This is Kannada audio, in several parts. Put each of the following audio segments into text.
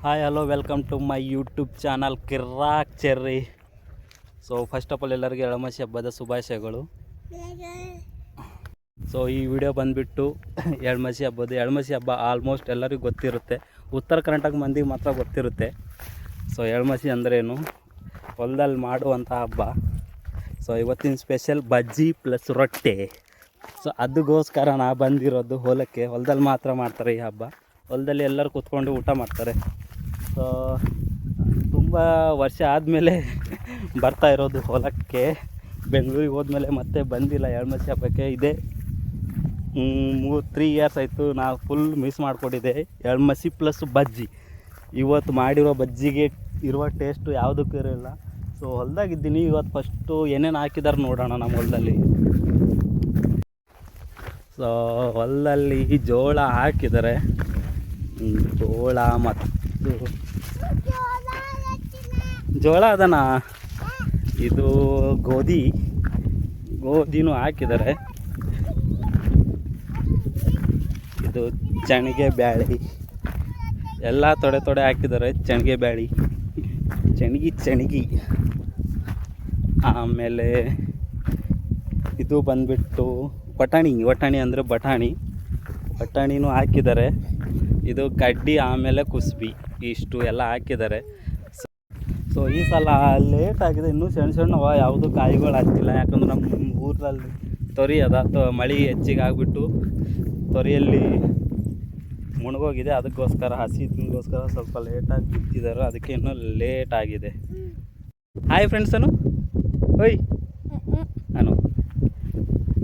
Hi hello welcome to my YouTube channel Kirak cherry. So first of all ಎಲ್ಲರಿಗೂ ಎಳಮಸಿ ಹಬ್ಬದ ಶುಭಾಶಯಗಳು. ಸೊ ಈ ವಿಡಿಯೋ ಬಂದುಬಿಟ್ಟು ಎಳಮಸಿ ಹಬ್ಬ ಆಲ್ಮೋಸ್ಟ್ ಎಲ್ಲರಿಗೂ ಗೊತ್ತಿರುತ್ತೆ. ಉತ್ತರ ಕರ್ನಾಟಕ ಮಂದಿಗೆ ಮಾತ್ರ ಗೊತ್ತಿರುತ್ತೆ. ಸೊ ಎಳಮಸಿ ಅಂದ್ರೇನು, ಹೊಲದಲ್ಲಿ ಮಾಡುವಂಥ ಹಬ್ಬ. ಸೊ ಇವತ್ತಿನ ಸ್ಪೆಷಲ್ ಬಜ್ಜಿ ಪ್ಲಸ್ ರೊಟ್ಟಿ. ಸೊ ಅದಕ್ಕೋಸ್ಕರ ನಾ ಬಂದಿರೋದು ಹೊಲಕ್ಕೆ. ಹೊಲದಲ್ಲಿ ಮಾತ್ರ ಮಾಡ್ತಾರೆ ಈ ಹಬ್ಬ. ಹೊಲದಲ್ಲಿ ಎಲ್ಲರೂ ಕೂತ್ಕೊಂಡು ಊಟ ಮಾಡ್ತಾರೆ. ಸೊ ತುಂಬ ವರ್ಷ ಆದಮೇಲೆ ಬರ್ತಾ ಇರೋದು ಹೊಲಕ್ಕೆ. ಬೆಂಗಳೂರಿಗೆ ಹೋದ್ಮೇಲೆ ಮತ್ತೆ ಬಂದಿಲ್ಲ ಎಳಮಸಿ ಹಬ್ಬಕ್ಕೆ. ಇದೇ 3 ಇಯರ್ಸ್ ಆಯಿತು. ನಾವು ಫುಲ್ ಮಿಸ್ ಮಾಡಿಕೊಂಡಿದ್ದೆ ಎಳಮಸಿ ಪ್ಲಸ್ ಬಜ್ಜಿ. ಇವತ್ತು ಮಾಡಿರೋ ಬಜ್ಜಿಗೆ ಇರುವ ಟೇಸ್ಟು ಯಾವುದಕ್ಕೂ ಇರಲಿಲ್ಲ. ಸೊ ಹೊಲದಾಗಿದ್ದೀನಿ ಇವತ್ತು. ಫಸ್ಟು ಏನೇನು ಹಾಕಿದಾರೆ ನೋಡೋಣ ನಮ್ಮ ಹೊಲದಲ್ಲಿ. ಸೊ ಹೊಲದಲ್ಲಿ ಜೋಳ ಹಾಕಿದ್ದಾರೆ. ಜೋಳ ಮತ್ತು ಜೋಳ ಅದನ ಇದು ಗೋಧಿನೂ ಹಾಕಿದ್ದಾರೆ. ಇದು ಚಣಿಗೆ ಬ್ಯಾಳಿ ಎಲ್ಲ ತೊಡೆ ಹಾಕಿದ್ದಾರೆ. ಚಣಿಗೆ ಬ್ಯಾಳಿ ಚಣಿಗಿ ಆಮೇಲೆ ಇದು ಬಂದುಬಿಟ್ಟು ವಟಾಣಿ ಅಂದರೆ ಬಟಾಣಿನೂ ಹಾಕಿದ್ದಾರೆ. ಇದು ಕಡ್ಡಿ ಆಮೇಲೆ ಕುಸ್ಬಿ ಇಷ್ಟು ಎಲ್ಲ ಹಾಕಿದ್ದಾರೆ. ಸೊ ಈ ಸಲ ಲೇಟ್ ಆಗಿದೆ. ಇನ್ನೂ ಸಣ್ಣ ಯಾವುದು ಕಾಯಿಗಳು ಹತ್ತಿಲ್ಲ. ಯಾಕಂದ್ರೆ ನಮ್ಮ ಊರಲ್ಲಿ ತೊರಿ ಅದ, ಮಳೆ ಹೆಚ್ಚಿಗೆ ಆಗಿಬಿಟ್ಟು ತೊರಿಯಲ್ಲಿ ಮುಳುಗೋಗಿದೆ. ಅದಕ್ಕೋಸ್ಕರ ಹಸಿಗೋಸ್ಕರ ಸ್ವಲ್ಪ ಲೇಟಾಗಿ ಬಿತ್ತಿದ್ದಾರೆ. ಅದಕ್ಕೆ ಇನ್ನೂ ಲೇಟ್ ಆಗಿದೆ. ಹಾಯ್ ಫ್ರೆಂಡ್ಸ್ ಓಯ್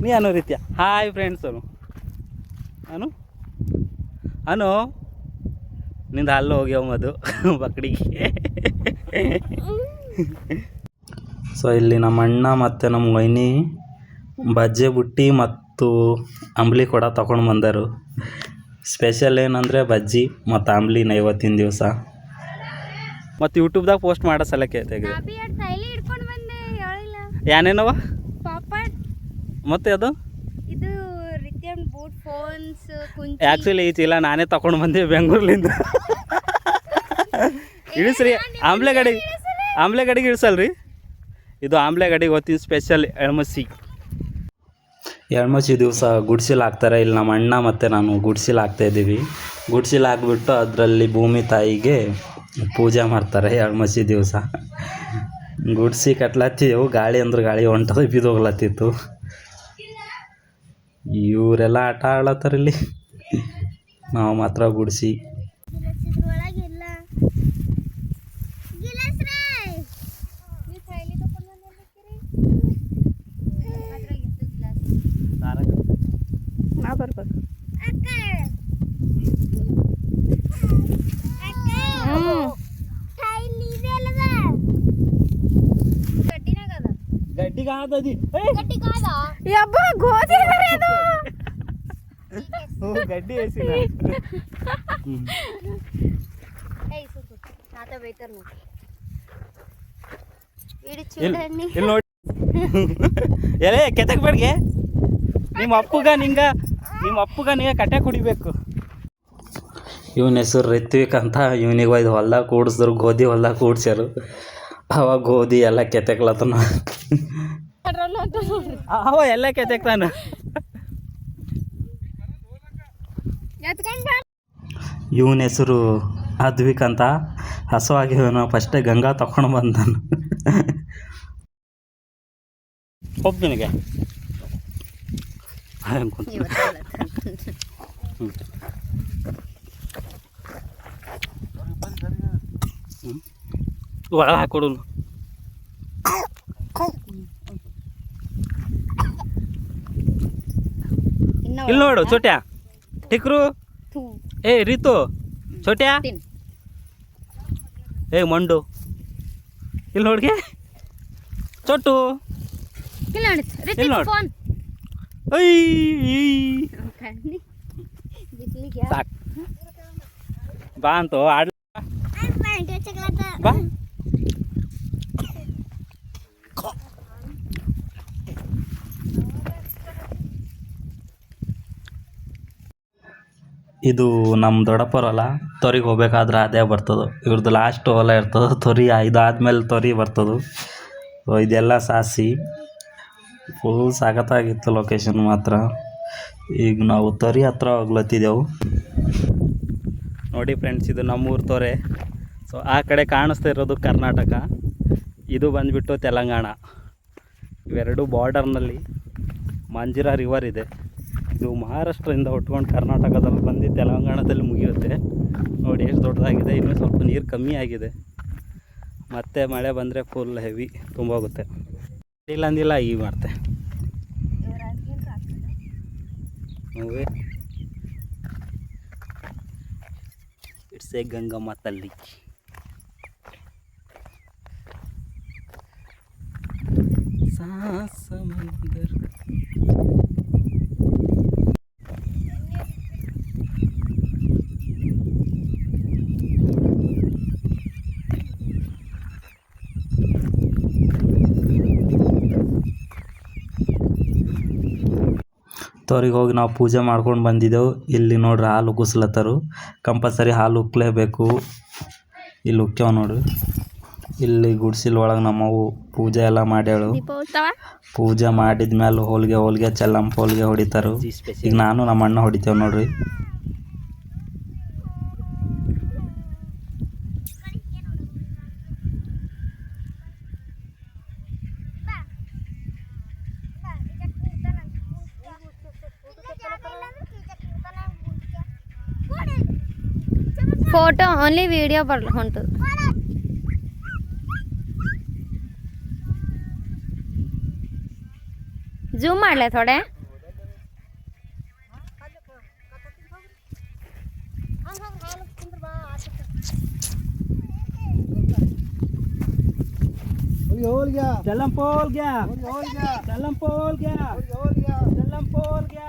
ನೀ ಅನ್ನೋ ರೀತಿಯ ಹಾಯ್ ಫ್ರೆಂಡ್ಸ್ ಅನು ನಿಂದು ಹಲ್ಲು ಹೋಗ್ಯಾವ ಮದು ಬಕಡಿಗೆ. ಸೊ ಇಲ್ಲಿ ನಮ್ಮ ಅಣ್ಣ ಮತ್ತು ನಮ್ಮ ವೈನಿ ಬಜ್ಜೆ ಬುಟ್ಟಿ ಮತ್ತು ಅಂಬ್ಲಿ ಕೂಡ ತೊಗೊಂಡು ಬಂದರು. ಸ್ಪೆಷಲ್ ಏನಂದರೆ ಬಜ್ಜಿ ಮತ್ತು ಅಂಬ್ಲಿನ ಇವತ್ತಿನ ದಿವಸ. ಮತ್ತು ಯೂಟ್ಯೂಬ್ದಾಗ ಪೋಸ್ಟ್ ಮಾಡೋ ಸಲಕ್ಕೆ ತೆಗೆದು ಏನೇನವ ಮತ್ತೆ ಅದು ಆ್ಯಕ್ಚುಲಿ ಈ ಚೀಲ ನಾನೇ ತಗೊಂಡು ಬಂದೆ ಬೆಂಗಳೂರ್ಲಿಂದ. ಇಳಿಸ್ರಿ ಆಮ್ಲೆ ಗಾಡಿಗೆ ಇಳಿಸಲ್ರಿ. ಇದು ಆಮ್ಲೆ ಗಾಡಿಗೆ ಹೊತ್ತಿನ ಸ್ಪೆಷಲ್ ಎಳ್ಮಸಿ ದಿವಸ ಗುಡ್ಸಿಲ್ ಹಾಕ್ತಾರೆ. ಇಲ್ಲಿ ನಮ್ಮ ಅಣ್ಣ ಮತ್ತು ನಾನು ಗುಡ್ಸಿಲ್ ಹಾಕ್ತಾಯಿದ್ದೀವಿ. ಗುಡ್ಸಿಲ್ ಹಾಕ್ಬಿಟ್ಟು ಅದರಲ್ಲಿ ಭೂಮಿ ತಾಯಿಗೆ ಪೂಜೆ ಮಾಡ್ತಾರೆ ಎಳ್ಮಸಿ ದಿವಸ. ಗುಡ್ಸಿ ಕಟ್ಲತ್ತೀವು. ಗಾಳಿ ಅಂದ್ರೆ ಗಾಳಿ ಹೊಂಟದ ಬಿದ್ದೋಗ್ಲತ್ತಿತ್ತು. ಇವರೆಲ್ಲ ಆಟ ಆಡ್ಲತ್ತಾರ ಇಲ್ಲಿ. ನಾವು ಮಾತ್ರ ಗುಡಿಸಿ ಗಡ್ಡಿಗೆ ಆದದಿ ಗಡ್ಡಿ వేసిన ಇಲ್ಲಿ ನೋಡಿ ಎಲೆ ಕೆತ್ತಕ್ ಬೇಡ್ಗೆ ನಿಮ್ಮ ಅಪ್ಪಗ ನಿಂಗೆ ಕಟ್ಟೆ ಕುಡಿಬೇಕು. ಇವನ ಹೆಸರು ರಿತ್ವಿಕ್ ಅಂತ. ಇವನಿಗೆ ಒಯ್ದು ಹೊಲ್ದಾಗ ಕೂಡಿಸಿದ್ರು. ಗೋಧಿ ಹೊಲ್ದಾಗ ಕೂಡ್ಸ್ಯಾರು. ಅವಾಗ ಗೋಧಿ ಎಲ್ಲ ಕೆತ್ತಕ್ಲತ್ತನ. ಅವ ಎಲ್ಲ ಕೆತ್ತಕ್ತಾನ. ಇವನ ಹೆಸರು ಅದ್ವಿಕ್ ಅಂತ. ಹಸುವಾಗಿವನು ಫಸ್ಟೇ ಗಂಗಾ ತಗೊಂಡು ಬಂದನು. ಒಬ್ಬನಿಗೆ ಒಳ ಹಾಕೊಡು. ಇಲ್ಲಿ ನೋಡು ಚೋಟ್ಯಾ ಟಿಕ್ರು. ಏ ರೀತು ಚೋಟ್ಯಾ ಏ ಮಂಡು ಇಲ್ಲಿ ನೋಡ್ಗೆ ಚೊಟ್ಟು ಇಲ್ಲಿ ನೋಡು. ಸಾಕು ಬಾ ಅಂತೂ ಆಡ್ ಬಾ. ಇದು ನಮ್ಮ ದೊಡ್ಡಪ್ಪರ ಹೊಲ. ತೊರಿಗೆ ಹೋಗ್ಬೇಕಾದ್ರೆ ಅದೇ ಬರ್ತದೆ. ಇವ್ರದ್ದು ಲಾಸ್ಟ್ ಹೊಲ ಇರ್ತದೆ. ತೊರಿ ಇದಾದ್ಮೇಲೆ ತೊರಿ ಬರ್ತದೆ. ಸೊ ಇದೆಲ್ಲ ಸಾಸಿ ಫುಲ್ ಸಖತ್ತಾಗಿತ್ತು ಲೊಕೇಶನ್ ಮಾತ್ರ. ಈಗ ನಾವು ತೊರಿ ಹತ್ರ ಹೋಗ್ಲತ್ತಿದ್ದೆವು. ನೋಡಿ ಫ್ರೆಂಡ್ಸ್, ಇದು ನಮ್ಮೂರು ತೊರೆ. ಸೊ ಆ ಕಡೆ ಕಾಣಿಸ್ತಾ ಇರೋದು ಕರ್ನಾಟಕ, ಇದು ಬಂದುಬಿಟ್ಟು ತೆಲಂಗಾಣ. ಇವೆರಡು ಬಾರ್ಡರ್ನಲ್ಲಿ ಮಾಂಜಿರಾ ರಿವರ್ ಇದೆ. ಇದು ಮಹಾರಾಷ್ಟ್ರದಿಂದ ಹುಟ್ಕೊಂಡು ಕರ್ನಾಟಕದಲ್ಲಿ ಬಂದು ತೆಲಂಗಾಣದಲ್ಲಿ ಮುಗಿಯುತ್ತೆ. ನೋಡಿ ಎಷ್ಟು ದೊಡ್ಡದಾಗಿದೆ. ಇನ್ನೂ ಸ್ವಲ್ಪ ನೀರು ಕಮ್ಮಿ ಆಗಿದೆ. ಮತ್ತೆ ಮಳೆ ಬಂದರೆ ಫುಲ್ ಹೆವಿ ತುಂಬೋಗುತ್ತೆ. ಇಲ್ಲ ಅಂದಿಲ್ಲ ಈ ಮಾಡ್ತೆ ಇಟ್ಸ್ ಎ ಗಂಗಮ್ಮ ತಲ್ಲಿ. ಸಮಂದರ್ ತೋರಿಗೆ ಹೋಗಿ ನಾವು ಪೂಜೆ ಮಾಡ್ಕೊಂಡು ಬಂದಿದ್ದೆವು. ಇಲ್ಲಿ ನೋಡ್ರಿ ಹಾಲು ಉಗ್ಗಿಸ್ಲತ್ತರು. ಕಂಪಲ್ಸರಿ ಹಾಲು ಉಕ್ಕಲೇಬೇಕು. ಇಲ್ಲಿ ಉಕ್ಕ್ಯಾವ ನೋಡ್ರಿ. ಇಲ್ಲಿ ಗುಡ್ಸಿಲ್ ಒಳಗೆ ನಮ್ಮವು ಪೂಜೆ ಎಲ್ಲ ಮಾಡ್ಯಾಳು. ಪೂಜೆ ಮಾಡಿದ ಮೇಲೆ ಹೋಳಿಗೆ ಚೆಲ್ಲಂಪ ಹೋಳಿಗೆ ಹೊಡಿತಾರು. ಈಗ ನಾನು ನಮ್ಮ ಅಣ್ಣ ಹೊಡಿತೇವೆ ನೋಡ್ರಿ. ಫೋಟೋ ಓನ್ಲಿ ವಿಡಿಯೋ ಬರಲ್ಲ ಹೊಂಟದು. ಜೂಮ್ ಮಾಡ್ಲೆ ಥೋಡೆ. ಚೆಲ್ಲಂಪೋಲ್ ಗ್ಯಾ ಚೆಲ್ಲಂಪೋಲ್ ಗ್ಯಾ ಚೆಲ್ಲಂಪೋಲ್ ಗ್ಯಾ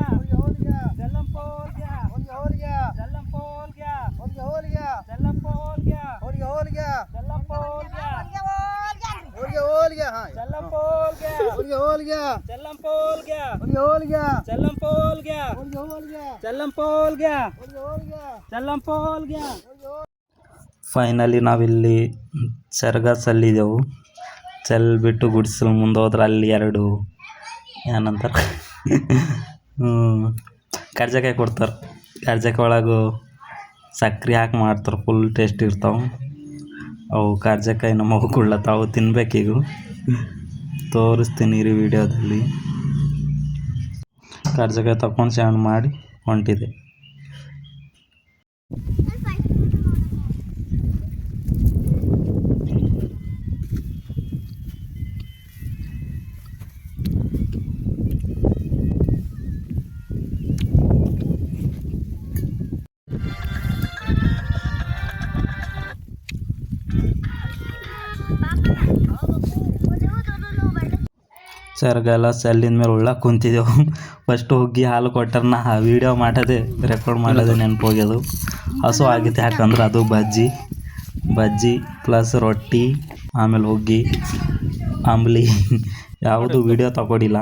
ಚೆಲ್ಲಂಪೋಲ್ ಗ್ಯಾ ಚೆಲ್ಲಂಪೋಲ್ ಗ್ಯಾ ಚೆಲ್ಲಂಪೋಲ್ ಗ್ಯಾ ಚೆಲ್ಲಂಪೋಲ್ ಗ್ಯಾ ಚೆಲ್ಲಂಪೋಲ್ ಗ್ಯಾ ಚೆಲ್ಲಂಪೋಲ್ ಗ್ಯಾ ಚೆಲ್ಲಂಪೋಲ್ ಗ್ಯಾ ಚೆಲ್ಲಂಪೋಲ್ ಗ್ಯಾ. ಫೈನಲಿ ನಾವಿಲ್ಲಿ ಚರ್ಗ ಚಲ್ಲಿದೆವು. ಚೆಲ್ಬಿಟ್ಟು ಗುಡಿಸಲು ಮುಂದೆ ಹೋದ್ರೆ ಅಲ್ಲಿ ಎರಡು ಏನಂತಾರೆ ಕರ್ಜಕಾಯಿ ಕೊಡ್ತಾರೆ. ಕರ್ಜಕಾಯಿ ಒಳಗೆ ಸಕ್ರೆ ಹಾಕಿ ಮಾಡ್ತಾರೆ. ಫುಲ್ ಟೇಸ್ಟ್ ಇರ್ತಾವೆ ಅವು. ಕರ್ಜಕಾಯಿ ನಮ್ಮವು ಕೊಡ್ಲತ್ತಾವು, ತಿನ್ಬೇಕೀಗ. ತೋರಿಸ್ತೀನಿ ರೀ ವಿಡಿಯೋದಲ್ಲಿ. ಕರ್ಜಕಾಯಿ ತಗೊಂಡು ಸಣ್ಣ ಮಾಡಿ ಹೊಂಟಿದೆ. ಚರ್ಗ ಎಲ್ಲ ಚೆಲ್ಲಿದ ಮೇಲೆ ಉಳ್ಳಾಕ ಕುಂತಿದ್ದೆವು. ಫಸ್ಟ್ ಹೋಗಿ ಹಾಲು ಕೊಟ್ಟಾರ. ನಾ ವೀಡಿಯೋ ಮಾಡೋದೇ ರೆಕಾರ್ಡ್ ಮಾಡೋದೇ ನೆನಪೋಗ್ಯದು. ಹಸು ಆಗಿತ್ತು. ಯಾಕಂದ್ರೆ ಅದು ಬಜ್ಜಿ ಪ್ಲಸ್ ರೊಟ್ಟಿ, ಆಮೇಲೆ ಹೋಗಿ ಆಂಬ್ಲಿ ಯಾವುದು ವೀಡಿಯೋ ತಗೊಡಿಲ್ಲ.